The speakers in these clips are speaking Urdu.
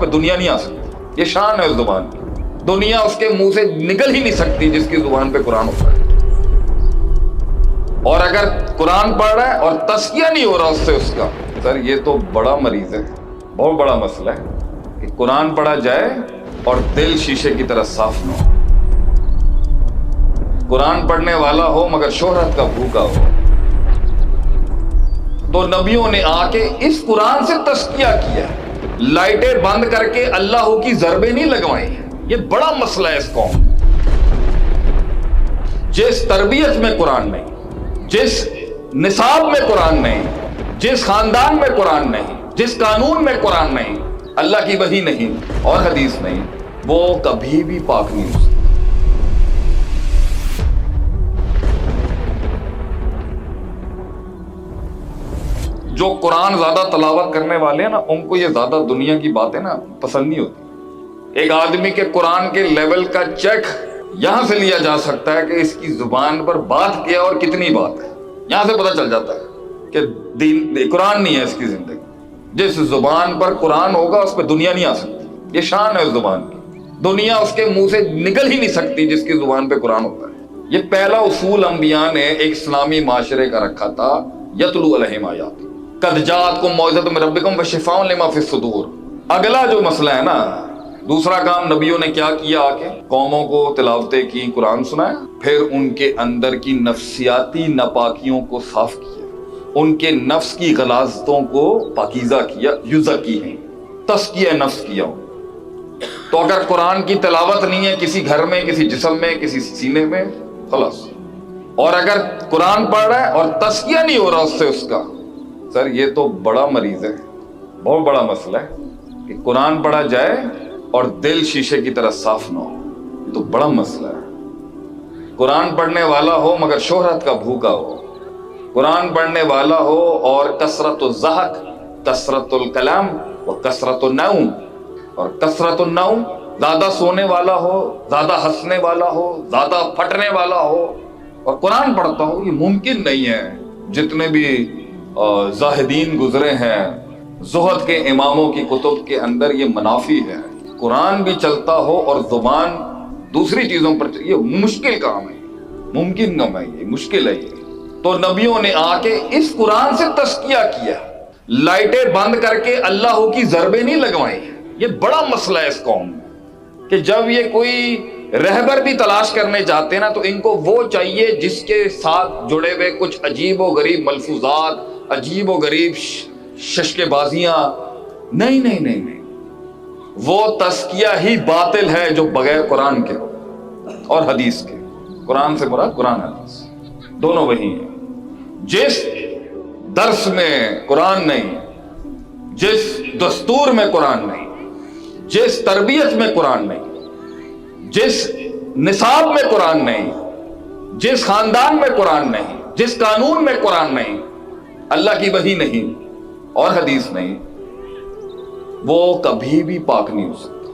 پہ دنیا نہیں آ سکتی. یہ شان ہے اس زبان کی. دنیا اس کے منہ سے نکل ہی نہیں سکتی جس کی زبان پہ قرآن ہوتا ہے. اور اگر قرآن پڑھ رہا ہے اور تزکیہ نہیں ہو رہا اس سے اس کا، سر یہ تو بڑا مریض ہے، بہت بڑا مسئلہ ہے کہ قرآن پڑھا جائے اور دل شیشے کی طرح صاف نہ ہو. قرآن پڑھنے والا ہو مگر شہرت کا بھوکا ہو. تو نبیوں نے آ کے اس قرآن سے تزکیہ کیا، لائٹیں بند کر کے اللہ کی ضربیں نہیں لگوائیں. یہ بڑا مسئلہ ہے اس قوم. جس تربیت میں قرآن نہیں، جس نصاب میں قرآن نہیں، جس خاندان میں قرآن نہیں، جس قانون میں قرآن نہیں، اللہ کی وحی نہیں اور حدیث نہیں، وہ کبھی بھی پاک نہیں ہو سکتا. جو قرآن زیادہ تلاوت کرنے والے ہیں نا، ان کو یہ زیادہ دنیا کی باتیں نا پسند نہیں ہوتی. ایک آدمی کے قرآن کے لیول کا چیک یہاں سے لیا جا سکتا ہے کہ اس کی زبان پر بات کیا اور کتنی بات ہے. یہاں سے پتہ چل جاتا ہے کہ دین قرآن نہیں ہے اس کی زندگی. جس زبان پر قرآن ہوگا اس پہ دنیا نہیں آ سکتی. یہ شان ہے اس زبان کی. دنیا اس کے منہ سے نکل ہی نہیں سکتی جس کی زبان پہ قرآن ہوتا ہے. یہ پہلا اصول انبیاء نے ایک اسلامی معاشرے کا رکھا تھا، یتلو علیہم آیات قد جاءتکم موعظۃ من ربکم وشفاء لما فی الصدور. اگلا جو مسئلہ ہے نا، دوسرا کام نبیوں نے کیا کیا؟ آ کے قوموں کو تلاوتیں کی، قرآن سنایا، پھر ان کے اندر کی نفسیاتی ناپاکیوں کو صاف کیا، ان کے نفس کی غلاظتوں کو پاکیزہ کیا، یزکی ہیں، تزکیہ نفس کیا. تو اگر قرآن کی تلاوت نہیں ہے کسی گھر میں، کسی جسم میں، کسی سینے میں، خلاص. اور اگر قرآن پڑھ رہا ہے اور تزکیہ نہیں ہو رہا اس سے اس کا، سر یہ تو بڑا مریض ہے، بہت بڑا مسئلہ ہے کہ قرآن پڑھا جائے اور دل شیشے کی طرح صاف نہ ہو. یہ تو بڑا مسئلہ ہے. قرآن پڑھنے والا ہو مگر شہرت کا بھوکا ہو. قرآن پڑھنے والا ہو اور کثرت الضحک، کثرت الکلام و کثرت النوم. اور کثرت النوم، زیادہ سونے والا ہو، زیادہ ہنسنے والا ہو، زیادہ پھٹنے والا ہو اور قرآن پڑھتا ہو. یہ ممکن نہیں ہے. جتنے بھی زاہدین گزرے ہیں زہد کے اماموں کی کتب کے اندر یہ منافی ہے. قرآن بھی چلتا ہو اور زبان دوسری چیزوں پر یہ مشکل کام ہے، ممکن نہ ہے، یہ مشکل ہے. یہ تو نبیوں نے آ کے اس قرآن سے تزکیہ کیا، لائٹیں بند کر کے اللہ کی ضربیں نہیں لگوائیں. یہ بڑا مسئلہ ہے اس قوم میں کہ جب یہ کوئی رہبر بھی تلاش کرنے جاتے ہیں نا، تو ان کو وہ چاہیے جس کے ساتھ جڑے ہوئے کچھ عجیب و غریب ملفوظات، عجیب و غریب ششک بازیاں. نہیں نہیں نہیں نہیں، وہ تزکیہ ہی باطل ہے جو بغیر قرآن کے اور حدیث کے. قرآن سے مراد قرآن حدیث دونوں وہی ہیں. جس درس میں قرآن نہیں، جس دستور میں قرآن نہیں، جس تربیت میں قرآن نہیں، جس نصاب میں قرآن نہیں، جس خاندان میں قرآن نہیں، جس قانون میں قرآن نہیں، اللہ کی وحی نہیں اور حدیث نہیں، وہ کبھی بھی پاک نہیں ہو سکتا.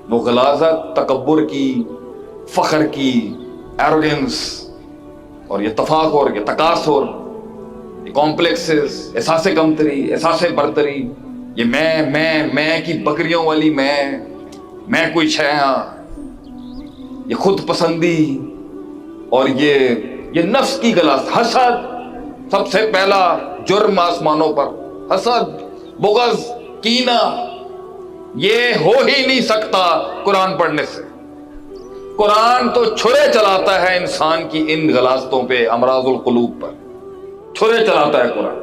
وہ غلاظت، تکبر کی، فخر کی، ایروگنس اور یہ تفاخر، یہ تکاثر، یہ کمپلیکسز، احساس کمتری، احساس برتری، یہ میں کی بکریوں والی میں کوئی ہے، یہ خود پسندی اور یہ نفس کی غلاظت. حسد، سب سے پہلا جرم آسمانوں پر حسد، بغض، کینہ. یہ ہو ہی نہیں سکتا قرآن پڑھنے سے. قرآن تو چھرے چلاتا ہے انسان کی ان غلاظتوں پہ، امراض القلوب پر چھرے چلاتا ہے قرآن.